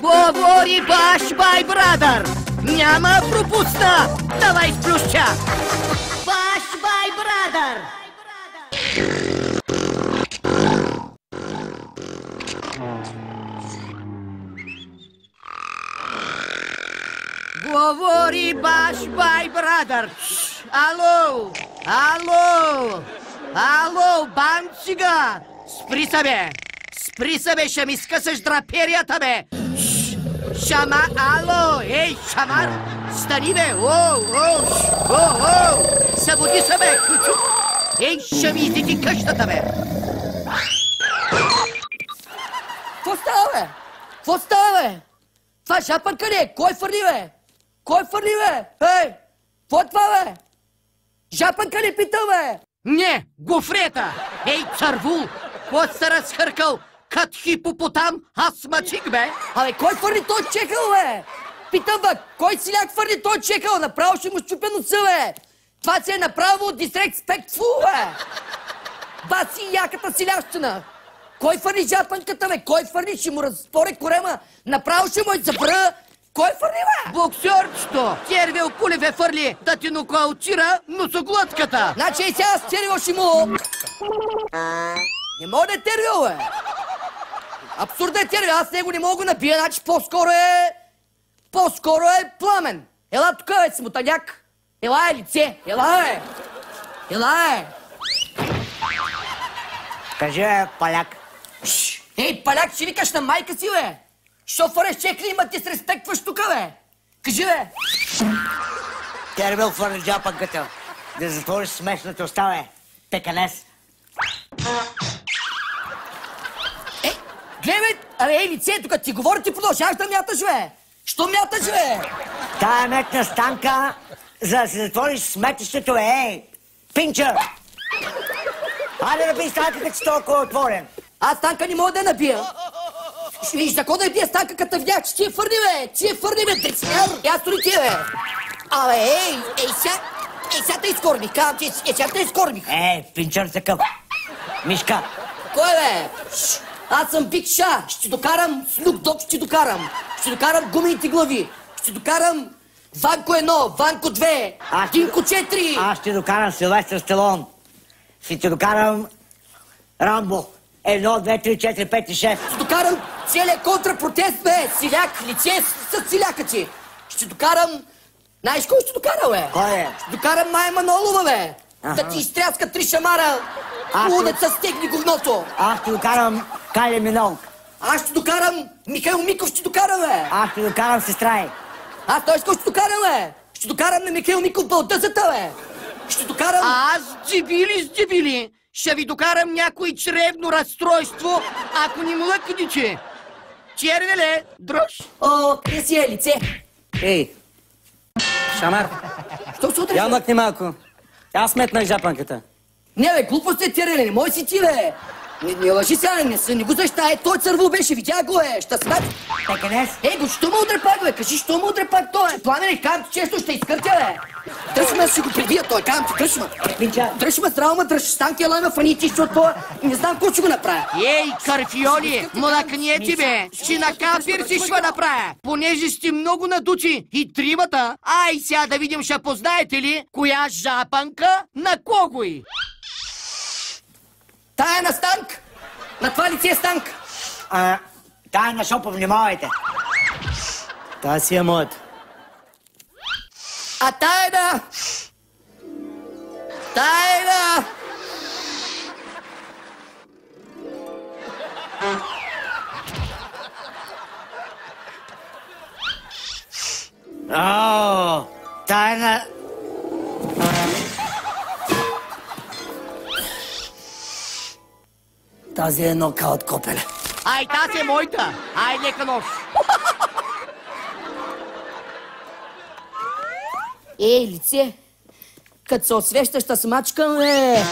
Говори баш, бай, брадър! Няма пропусна! Давай с плюща! Баш, бай, брадър! Говори баш, бай, брадър! Ало! Ало! Ало, банчига! Спри се, бе! Спри се, бе! Ще ми скъсаш драперията, бе! Шама, ало! Ей, шамар! Стани, бе! О! Събуди се, бе! Ей, ще ми издити къщата, бе! Какво става, бе? Какво става, бе? Това жапанка ли е? Кой фърли, бе? Кой фърли, бе? Ей! Какво е това, бе? Жапанка ли питам, бе? Не, гофрета! Ей, цървул! Кой се разхъркал? Кът хипопотам, аз мъчих, бе! Абе, кой фърли той чекал, бе? Питам, бе, кой силяк фърли той чекал? Направо ще му щупя носа, бе! Това си е направо дисреспектфул, бе! Баси яката силящина! Кой фърли жапанката, бе? Кой фърли? Ще му разпоре корема! Направо ще му забра! Кой фърли, бе? Боксерчето! Тервел Кулев е фърли да ти нокаутира носоглътката! Значи и сега с Тервел ще му... Не мога да е Тервел, бе! Абсурд е Тервел, аз него не мога да набия, значи по-скоро е... По-скоро е Пламен! Ела тук, бе, смотаняк! Ела е лице! Ела е! Ела е! Кажи, бе, паляк. Ей, паляк, ще викаш на майка си, бе! Шофър чекли, има ти се респектваш тука, бе! Кажи, бе! Тервел фърли жапанката. Да затвориш смешната уста, бе. Пеканес. Ей, гледай, бе! Абе, ей, лице, тук ти говори, ти продължаваш да мяташ, бе! Що мяташ, бе? Тая метна станка, за да се затвориш сметището, бе, ей! Пинчър! Хайде да би станка, като си толкова отворен. Аз станка не мога да набия. Виж, за кой да бия станка, като видях, че ти е фърни, бе! Ти е фърни, бе, дрецняр! Я стори ти, бе! Абе, ей, сега те изкормих, казвам ти, сега те изкормих. Пинчър такъв. Мишка. Кой, бе? Аз съм Биг Ша, ще докарам Снуп Дог, ще докарам гумените глави, ще докарам Ванко 1, Ванко 2, Динко 4. Аз ще докарам Силвестър Сталон. Ще докарам Рамбо. 1, 2, 3, 4, 5 и 6. Ще докарам целият контрапротест, бе! Силяк, лице с силяка ти! Ще докарам... Знаеш кой ще докара, бе? Кой е? Ще докарам Майя Манолова, бе! Да ти изтряска 3 шамара! Лудеца стегни говното! Аз ще докарам Кайли Минолг. Аз ще докарам Михаил Миков, ще докара, бе! Аз ще докарам сестра й. Аз той ще докарам, бе! Ще докарам на Михаил Миков бълтъзата, бе! Ще докарам... Аз дебили! Ще ви докарам някой чревно разстройство, ако ни млъкниче. Червеле, дръж! О, къде си е, лице? Ей, шамар, Що се утреш? я млъкни малко. Аз сметнах жапанката. Не, бе, глупост е, Тереле, не мой си ти, бе! Не лъжи сега, не го защитай, той цървул беше, видя го, бе, ще смет. Пеканес. Ей, го, що ме удря пак, бе? Кажи, що ме удря пак той? Пламене, кам ти често ще изкъртя, бе! Дръж ме, ще го прибия той, кам ти, дръж ме! Пинча. Дръж ме, здраво ме, дръж, станки, ела ме фани ти, защото това не знам какво ще го направя. Ей, карфиони, млъкнете, бе! Ще на кафир си ще направя, понеже сте много надучи и тримата. Ай, сега да видим, ще познаете ли, коя жапанка на кого й? Тая е на Станк! На това лице е Станк! Тая на Шопа, внимавайте. Та си е моята. А тая е на... Тая е на... Тая на... Тази е нокаут, копеле. Ай, тази е моята! Ай, лека нощ! Ей, лице, като се освещаш с мачка, бе!